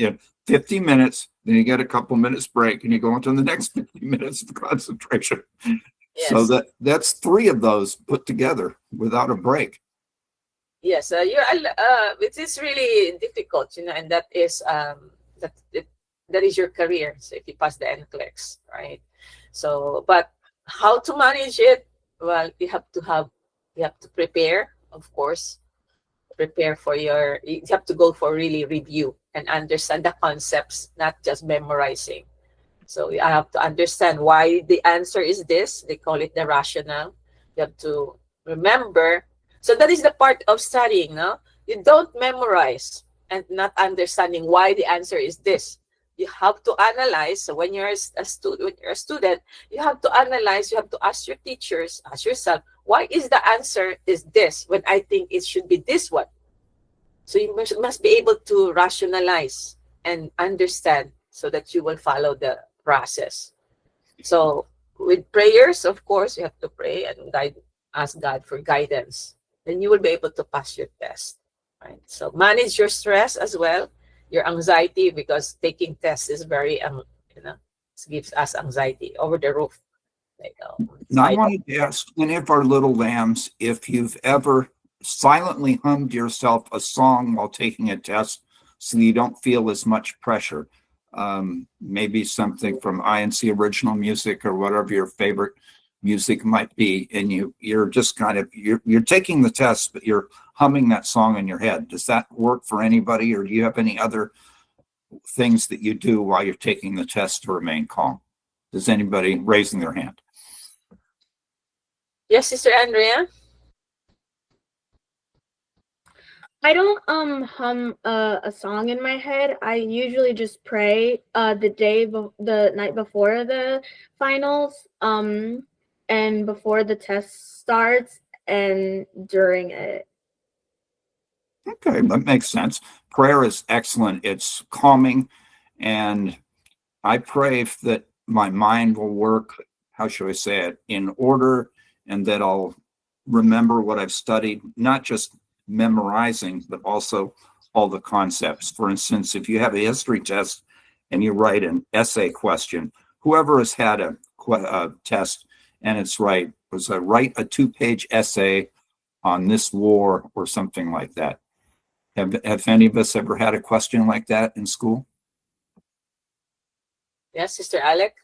[SPEAKER 9] 50 minutes, then you get a couple minutes break and you go into the next 50 minutes of concentration. Yes. So that's 3 of those put together without a break.
[SPEAKER 10] Yes, it is really difficult, and that is that is your career. So if you pass the NCLEX, right? So, but how to manage it? Well, you have to prepare, of course. You have to go for really review. and understand the concepts, not just memorizing. So I have to understand why the answer is this. They call it the rationale. You have to remember. So that is the part of studying, no? You don't memorize and not understanding why the answer is this. You have to analyze. So when you're a student, you have to analyze. You have to ask your teachers, ask yourself, why is the answer is this when I think it should be this one? So you must be able to rationalize and understand so that you will follow the process. So with prayers, of course, you have to pray and ask God for guidance. Then you will be able to pass your test. Right? So manage your stress as well, your anxiety, because taking tests is very, gives us anxiety over the roof.
[SPEAKER 9] Now, I wanted to ask any of our little lambs if you've ever silently hummed yourself a song while taking a test so you don't feel as much pressure. Maybe something from INC original music or whatever your favorite music might be, and you're just kind of you're taking the test, but you're humming that song in your head. Does that work for anybody, or do you have any other things that you do while you're taking the test to remain calm? Does anybody raising their hand?
[SPEAKER 10] Yes, Sister Andrea.
[SPEAKER 16] I don't hum a song in my head. I usually just pray the night before the finals, and before the test starts and during it.
[SPEAKER 9] Okay, that makes sense. Prayer is excellent. It's calming, and I pray that my mind will work, how should I say it, in order, and that I'll remember what I've studied, not just memorizing, but also all the concepts. For instance, if you have a history test and you write an essay question, whoever has had a test and it's right, was write a 2-page essay on this war or something like that. Have any of us ever had a question like that in school?
[SPEAKER 10] Yes, Sister Alec.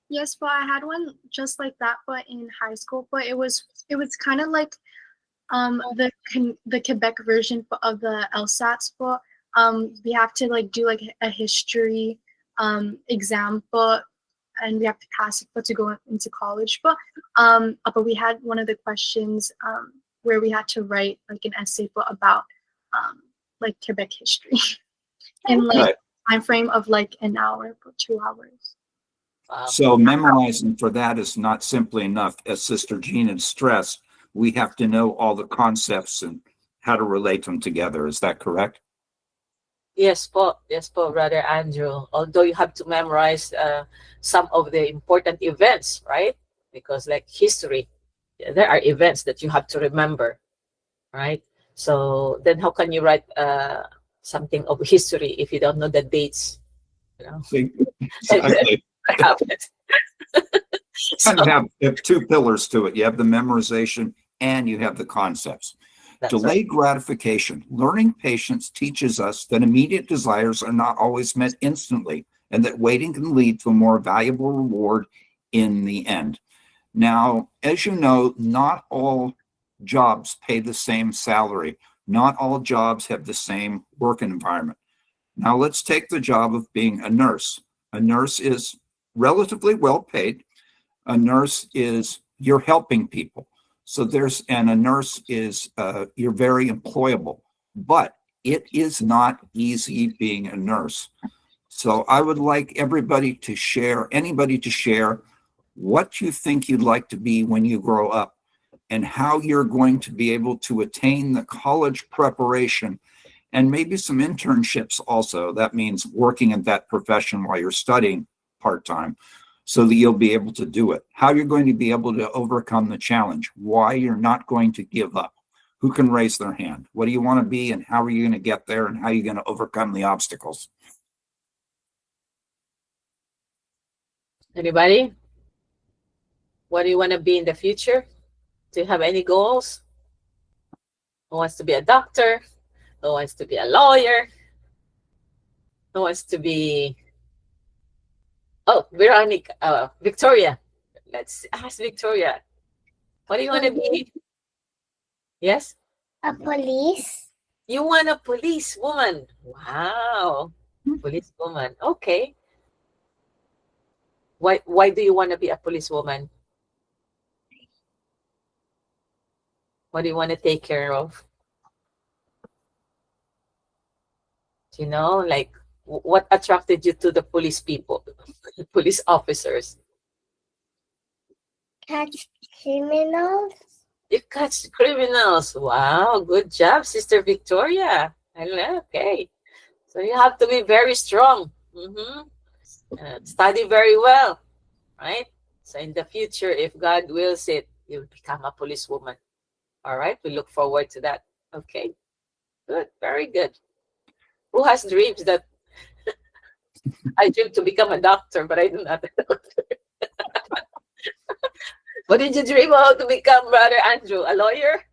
[SPEAKER 8] Yes, but I had one just like that, but in high school. But it was kind of like the Quebec version of the LSAT. But we have to like do like a history exam, but and we have to pass it but to go into college. But we had one of the questions where we had to write like an essay but about like Quebec history in like time frame of like an hour or 2 hours.
[SPEAKER 9] So memorizing for that is not simply enough. As Sister Jean had stressed, we have to know all the concepts and how to relate them together. Is that correct?
[SPEAKER 10] Yes, Brother Andrew. Although you have to memorize some of the important events, right? Because like history, there are events that you have to remember, right? So then how can you write something of history if you don't know the dates? You know?
[SPEAKER 9] Exactly.
[SPEAKER 10] So,
[SPEAKER 9] kind of have 2 pillars to it. You have the memorization and you have the concepts. Delayed gratification. Learning patience teaches us that immediate desires are not always met instantly, and that waiting can lead to a more valuable reward in the end. Now, as you know, not all jobs pay the same salary. Not all jobs have the same work environment. Now, let's take the job of being a nurse. A nurse is relatively well paid. A nurse is, you're helping people. So and a nurse is, you're very employable, but it is not easy being a nurse. So I would like anybody to share what you think you'd like to be when you grow up and how you're going to be able to attain the college preparation and maybe some internships also. That means working in that profession while you're studying part-time, so that you'll be able to do it. How you're going to be able to overcome the challenge. Why you're not going to give up. Who can raise their hand? What do you want to be, and how are you going to get there, and how are you going to overcome the obstacles?
[SPEAKER 10] Anybody? What do you want to be in the future? Do you have any goals? Who wants to be a doctor? Who wants to be a lawyer? Who wants to be... Oh, Veronica, Victoria. Let's ask Victoria. What do you want to be? Yes?
[SPEAKER 6] A police.
[SPEAKER 10] You want a policewoman. Wow. Policewoman. Okay. Why do you want to be a policewoman? What do you want to take care of? You know, like what attracted you to the police people, police officers?
[SPEAKER 15] Catch criminals.
[SPEAKER 10] You catch criminals. Wow, good job, Sister Victoria. Okay. So you have to be very strong. Study very well, right? So in the future, if God wills it, you'll become a policewoman. All right, we look forward to that. Okay, good, very good. Who has dreams that I dream to become a doctor, but I do not a doctor? What did you dream of to become, Brother Andrew? A lawyer?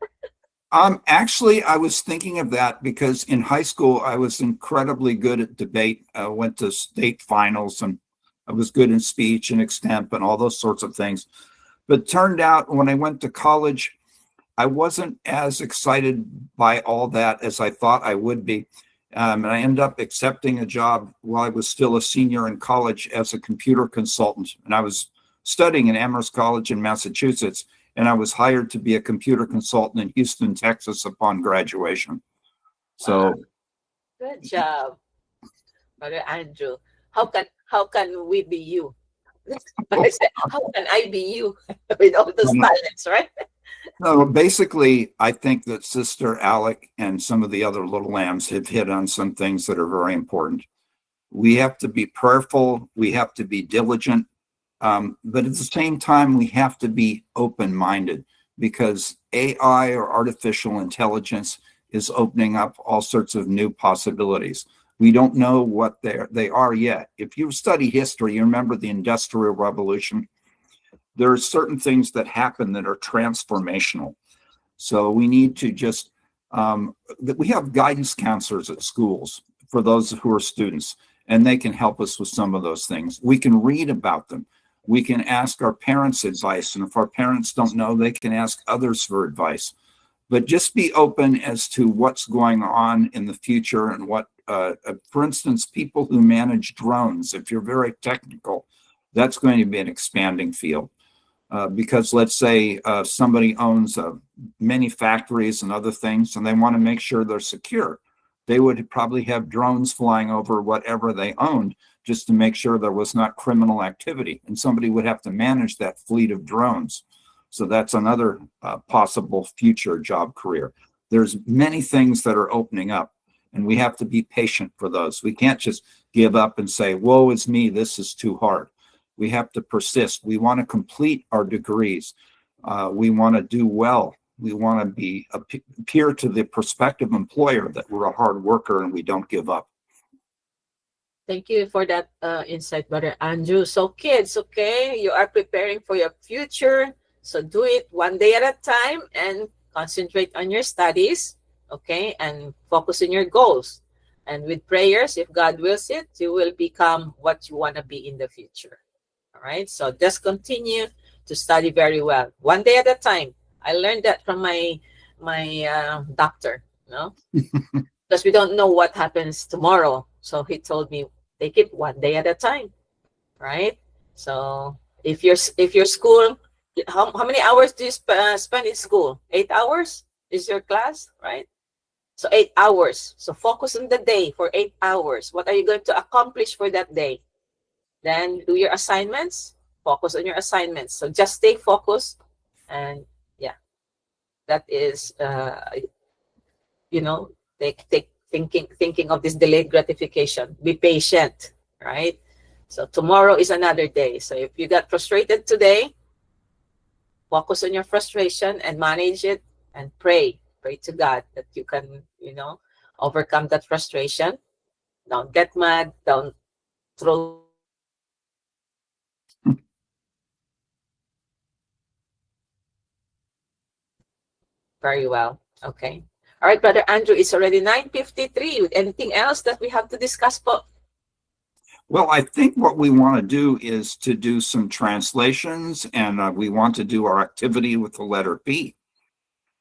[SPEAKER 9] Actually, I was thinking of that because in high school, I was incredibly good at debate. I went to state finals and I was good in speech and extemp and all those sorts of things. But turned out when I went to college, I wasn't as excited by all that as I thought I would be. And I ended up accepting a job while I was still a senior in college as a computer consultant. And I was studying at Amherst College in Massachusetts. And I was hired to be a computer consultant in Houston, Texas upon graduation. So,
[SPEAKER 10] good job, Brother Andrew. How can we be you? I said, how can I be you with all those talents, right?
[SPEAKER 9] no, basically, I think that Sister Alec and some of the other little lambs have hit on some things that are very important. We have to be prayerful. We have to be diligent. But at the same time, we have to be open-minded because AI or artificial intelligence is opening up all sorts of new possibilities. We don't know what they are yet. If you study history, you remember the Industrial Revolution. There are certain things that happen that are transformational. So we need to just, we have guidance counselors at schools for those who are students, and they can help us with some of those things. We can read about them. We can ask our parents advice, and if our parents don't know, they can ask others for advice. But just be open as to what's going on in the future and what, for instance, people who manage drones, if you're very technical, that's going to be an expanding field. Because let's say somebody owns many factories and other things, and they want to make sure they're secure. They would probably have drones flying over whatever they owned just to make sure there was not criminal activity. And somebody would have to manage that fleet of drones. So that's another possible future job career. There's many things that are opening up, and we have to be patient for those. We can't just give up and say, woe is me, this is too hard. We have to persist. We want to complete our degrees. We want to do well. We want to appear to the prospective employer that we're a hard worker and we don't give up.
[SPEAKER 10] Thank you for that insight, Brother Andrew. So kids, okay, you are preparing for your future. So do it one day at a time and concentrate on your studies, okay, and focus on your goals. And with prayers, if God wills it, you will become what you want to be in the future. All right, so just continue to study very well, one day at a time. I learned that from my doctor, you know, because we don't know what happens tomorrow. So he told me, take it one day at a time, right? So if your school, how many hours do you spend in school? 8 hours is your class, right? So 8 hours. So focus on the day for 8 hours. What are you going to accomplish for that day? Then do your assignments. Focus on your assignments. So just stay focused, and yeah, that is, you know, thinking of this delayed gratification. Be patient, right? So tomorrow is another day. So if you got frustrated today, focus on your frustration and manage it, and pray to God that you can, you know, overcome that frustration. Don't get mad. Don't throw very well. Okay. All right, Brother Andrew, it's already 9:53. Anything else that we have to discuss, po?
[SPEAKER 9] Well, I think what we want to do is to do some translations, and we want to do our activity with the letter P.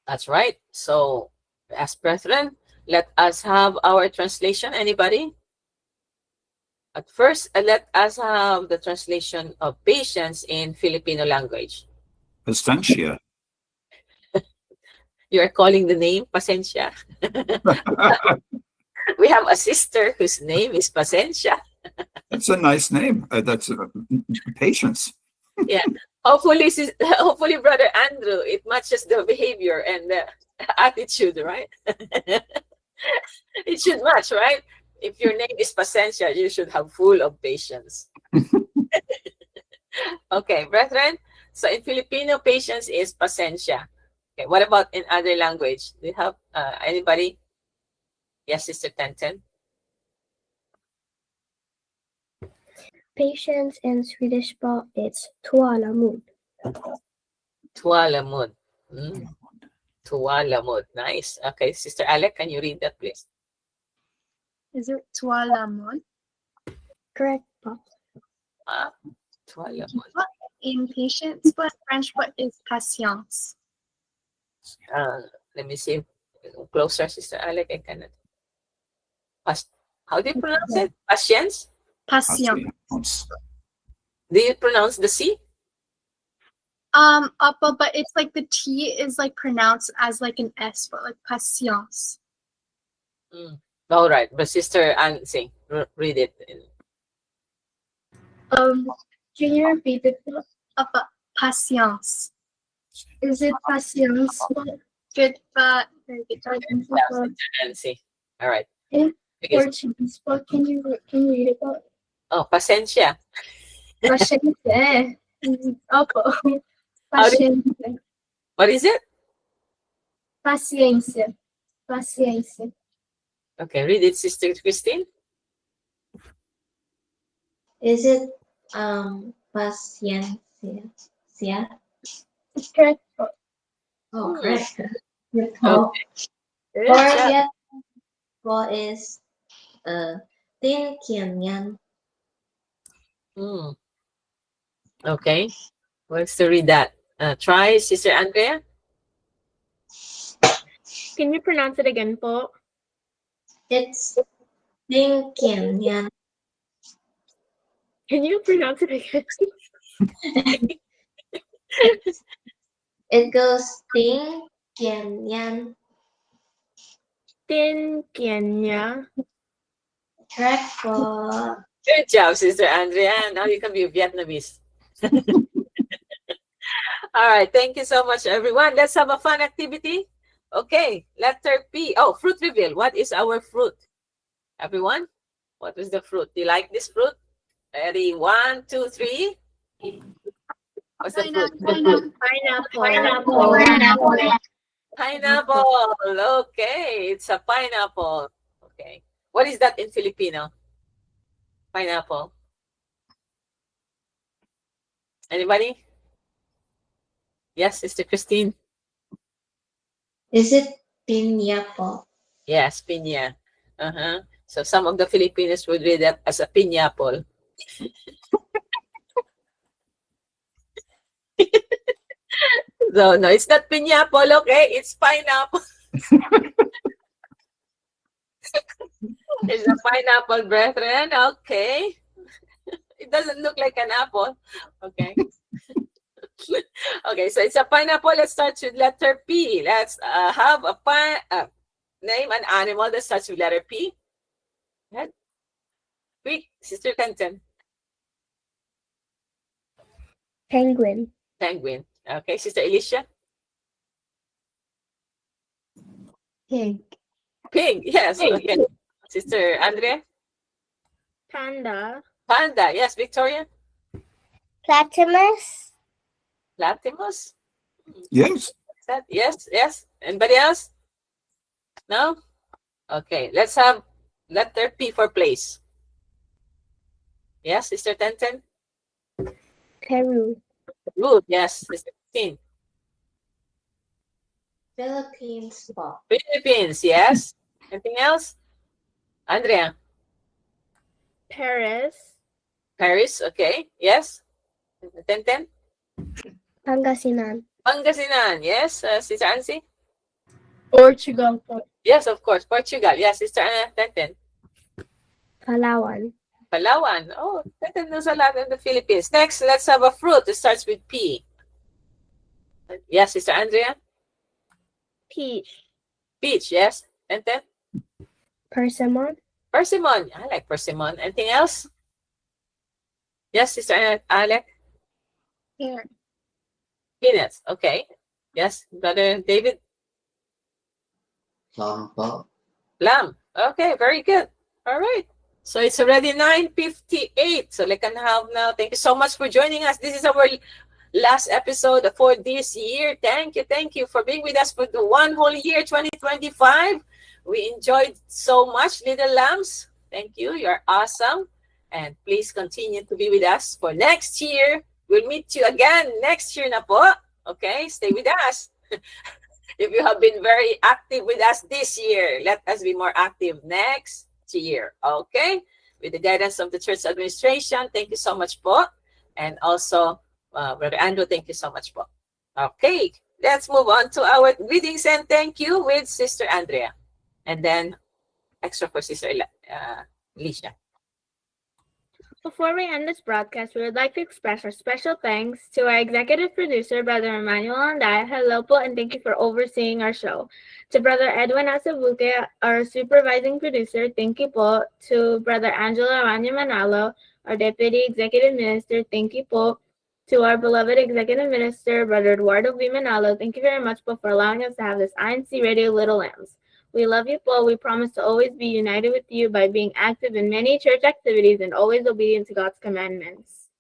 [SPEAKER 10] That's right. So, as brethren, let us have our translation. Anybody? At first, let us have the translation of patience in Filipino language.
[SPEAKER 9] Pasensya.
[SPEAKER 10] You are calling the name Pasensya. We have a sister whose name is Pasensya.
[SPEAKER 9] That's a nice name. That's patience.
[SPEAKER 10] Yeah. Hopefully, Brother Andrew, it matches the behavior and the attitude, right? It should match, right? If your name is Pasensya, you should have full of patience. Okay, brethren. So in Filipino, patience is Pasensya. Okay, what about in other language? Do you have anybody? Yes, Sister Tenten.
[SPEAKER 15] Patience in Swedish po, it's tålamod.
[SPEAKER 10] Tålamod. Tålamod. Nice. Okay, Sister Alec, can you read that, please?
[SPEAKER 8] Is it tålamod?
[SPEAKER 15] Correct po.
[SPEAKER 10] Tålamod.
[SPEAKER 8] In patience, but French, what is patience?
[SPEAKER 10] Let me see. Closer, Sister Alec. I cannot. How do you pronounce it? Patience?
[SPEAKER 8] Patience.
[SPEAKER 10] Do you pronounce the C?
[SPEAKER 8] But it's like the T is like pronounced as like an S, but like patience.
[SPEAKER 10] All right, but Sister Anne, read it.
[SPEAKER 7] Can you repeat it?
[SPEAKER 8] Patience.
[SPEAKER 7] Is it patience?
[SPEAKER 8] Good, but
[SPEAKER 10] Nancy. All right.
[SPEAKER 7] In Portuguese, but can you read it out?
[SPEAKER 10] Oh, pasensya.
[SPEAKER 7] Paciente. Opo. Paciente.
[SPEAKER 10] What is it?
[SPEAKER 7] Paciencia. Paciencia.
[SPEAKER 10] Okay, read it, Sister Christine.
[SPEAKER 13] Is it paciencia?
[SPEAKER 7] It's correct.
[SPEAKER 13] Oh, correct.
[SPEAKER 10] Okay.
[SPEAKER 13] Or yet, what is tinkian?
[SPEAKER 10] Okay. Wants to read that. Try, Sister Andrea.
[SPEAKER 16] Can you pronounce it again, po?
[SPEAKER 13] It's tinkian.
[SPEAKER 16] Can you pronounce it again?
[SPEAKER 13] It goes tinkian.
[SPEAKER 16] Tinkian.
[SPEAKER 13] Correct po.
[SPEAKER 10] Good job, Sister Andrea. Now you can be Vietnamese. All right. Thank you so much, everyone. Let's have a fun activity. Okay. Letter P. Oh, fruit reveal. What is our fruit? Everyone? What is the fruit? Do you like this fruit? Ready? 1, 2, 3. What's the fruit? Pineapple. Okay. It's a pineapple. Okay. What is that in Filipino? Pineapple. Anybody? Yes, Sister Christine.
[SPEAKER 13] Is it piña po?
[SPEAKER 10] Yes, piña. So some of the Filipinos would read that as a piñapple. So no, it's not piñapple, okay? It's pineapple. It's a pineapple, brethren. Okay. It doesn't look like an apple. Okay. Okay, so it's a pineapple. Let's start with letter P. Let's have a name an animal that starts with letter P. Ahead. Quick, Sister Kenton.
[SPEAKER 15] Penguin.
[SPEAKER 10] Penguin. Okay, Sister Alicia.
[SPEAKER 3] Pig.
[SPEAKER 10] Pig, yes. Okay. Sister Andrea.
[SPEAKER 16] Panda.
[SPEAKER 10] Panda, yes. Victoria.
[SPEAKER 15] Platypus.
[SPEAKER 10] Platypus.
[SPEAKER 9] Yes.
[SPEAKER 10] Yes. Anybody else? No? Okay, let's have letter P for place. Yes, Sister Tenten?
[SPEAKER 15] Peru.
[SPEAKER 10] Peru, yes. Sister Christine?
[SPEAKER 13] Philippines po.
[SPEAKER 10] Philippines, yes. Anything else? Andrea?
[SPEAKER 16] Paris.
[SPEAKER 10] Paris, okay. Yes. Tenten?
[SPEAKER 15] Pangasinan.
[SPEAKER 10] Pangasinan, yes. Sister Ansi?
[SPEAKER 16] Portugal po.
[SPEAKER 10] Yes, of course. Portugal. Yes, Sister Tenten.
[SPEAKER 15] Palawan.
[SPEAKER 10] Palawan. Oh, Tenten knows a lot in the Philippines. Next, let's have a fruit. It starts with P. Yes, Sister Andrea.
[SPEAKER 15] Peach.
[SPEAKER 10] Peach, yes. Tenten.
[SPEAKER 15] Persimmon.
[SPEAKER 10] Persimmon. I like persimmon. Anything else? Yes, Sister Alec.
[SPEAKER 16] Pear.
[SPEAKER 10] Peanuts. Okay. Yes, Brother David.
[SPEAKER 17] Plum po.
[SPEAKER 10] Plum. Okay, very good. All right. So it's already 9:58. So like I have now. Thank you so much for joining us. This is our last episode for this year. Thank you for being with us for the one whole year, 2025. We enjoyed so much, Little Lambs. Thank you. You're awesome. And please continue to be with us for next year. We'll meet you again next year na po. Okay? Stay with us. If you have been very active with us this year, let us be more active next year. Okay? With the guidance of the church administration, thank you so much po. And also, Brother Andrew, thank you so much po. Okay, let's move on to our greetings and thank you with Sister Andrea. And then, extra for Sister Alicia.
[SPEAKER 16] Before we end this broadcast, we would like to express our special thanks to our executive producer, Brother Emmanuel Anday. Hello po, and thank you for overseeing our show. To Brother Edwin Asabuque, our supervising producer, thank you po. To Brother Angelo Aranya Manalo, our deputy executive minister, thank you po. To our beloved executive minister, Brother Eduardo V. Manalo, thank you very much po for allowing us to have this INC Radio Little Lambs. We love you, Paul. We promise to always be united with you by being active in many church activities and always obedient to God's commandments.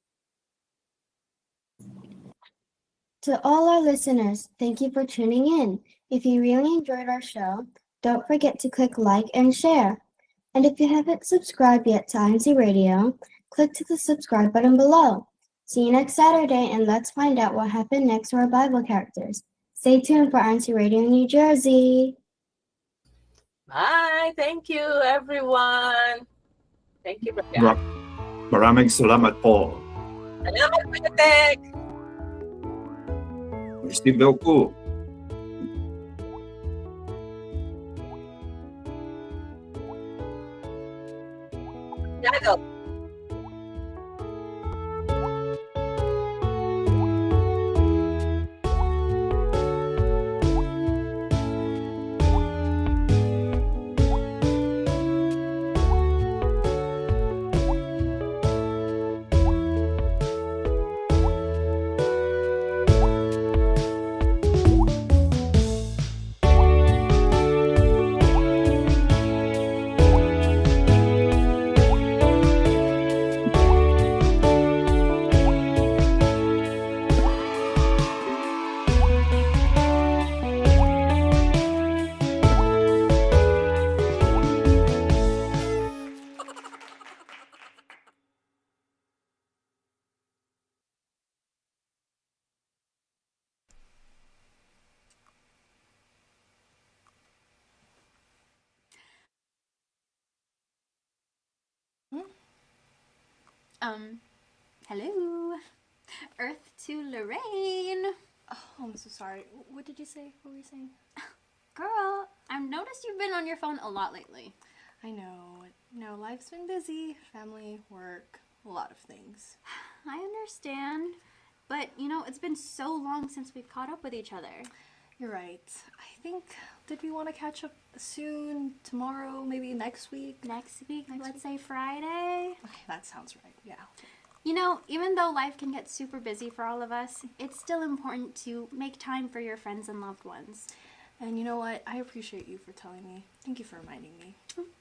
[SPEAKER 14] To all our listeners, thank you for tuning in. If you really enjoyed our show, don't forget to click like and share. And if you haven't subscribed yet to INC Radio, click to the subscribe button below. See you next Saturday, and let's find out what happened next to our Bible characters. Stay tuned for INC Radio New Jersey.
[SPEAKER 10] Bye. Thank you, everyone. Thank you, Brother.
[SPEAKER 9] Maraming salamat po.
[SPEAKER 10] Salamat, Brother.
[SPEAKER 9] Merci beaucoup.
[SPEAKER 10] Shadow.
[SPEAKER 18] Hello. Earth to Lorraine.
[SPEAKER 19] Oh, I'm so sorry. What did you say? What were you saying?
[SPEAKER 18] Girl, I've noticed you've been on your phone a lot lately.
[SPEAKER 19] I know. Life's been busy. Family, work, a lot of things.
[SPEAKER 18] I understand. But, it's been so long since we've caught up with each other.
[SPEAKER 19] You're right. I think, did we want to catch up soon? Tomorrow? Maybe next week?
[SPEAKER 18] Next week? Let's say Friday?
[SPEAKER 19] Okay, that sounds right. Yeah.
[SPEAKER 18] Even though life can get super busy for all of us, it's still important to make time for your friends and loved ones.
[SPEAKER 19] And you know what? I appreciate you for telling me. Thank you for reminding me.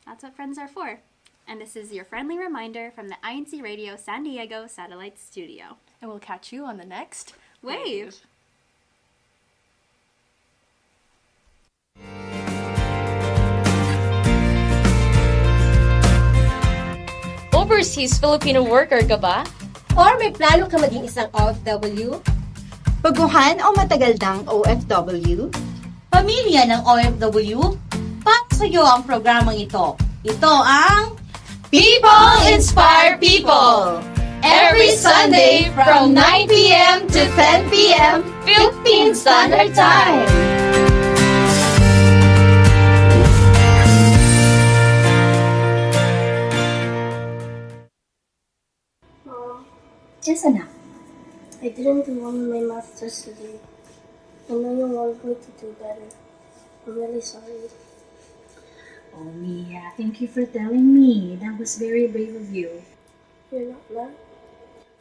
[SPEAKER 18] That's what friends are for. And this is your friendly reminder from the INC Radio San Diego Satellite Studio.
[SPEAKER 19] And we'll catch you on the next
[SPEAKER 18] Wave.
[SPEAKER 1] Overseas Filipino worker ka ba?
[SPEAKER 2] Or may plano ka maging isang OFW?
[SPEAKER 3] Baguhan o matagal ng OFW?
[SPEAKER 4] Pamilya ng OFW? Para sa iyo ang programang ito. Ito ang
[SPEAKER 1] People Inspire People! Every Sunday from 9 p.m. to 10 p.m. Philippine Standard Time.
[SPEAKER 20] Yes, anak.
[SPEAKER 15] I didn't do well in my math test today. I know you want me to do better. I'm really sorry.
[SPEAKER 20] Oh, Mia, thank you for telling me. That was very brave of you.
[SPEAKER 15] You're not mad?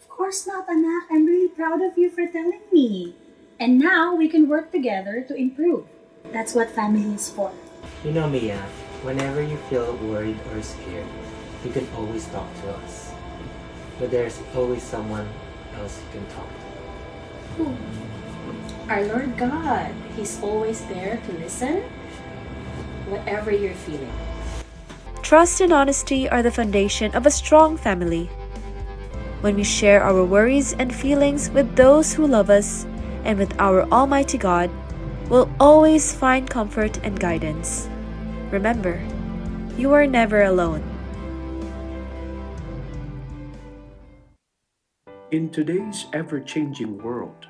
[SPEAKER 20] Of course not, anak. I'm really proud of you for telling me. And now we can work together to improve. That's what family is for.
[SPEAKER 21] You know, Mia, whenever you feel worried or scared, you can always talk to us. But there's always someone else you can talk to.
[SPEAKER 20] Who? Our Lord God. He's always there to listen, whatever you're feeling.
[SPEAKER 22] Trust and honesty are the foundation of a strong family. When we share our worries and feelings with those who love us and with our Almighty God, we'll always find comfort and guidance. Remember, you are never alone.
[SPEAKER 23] In today's ever-changing world,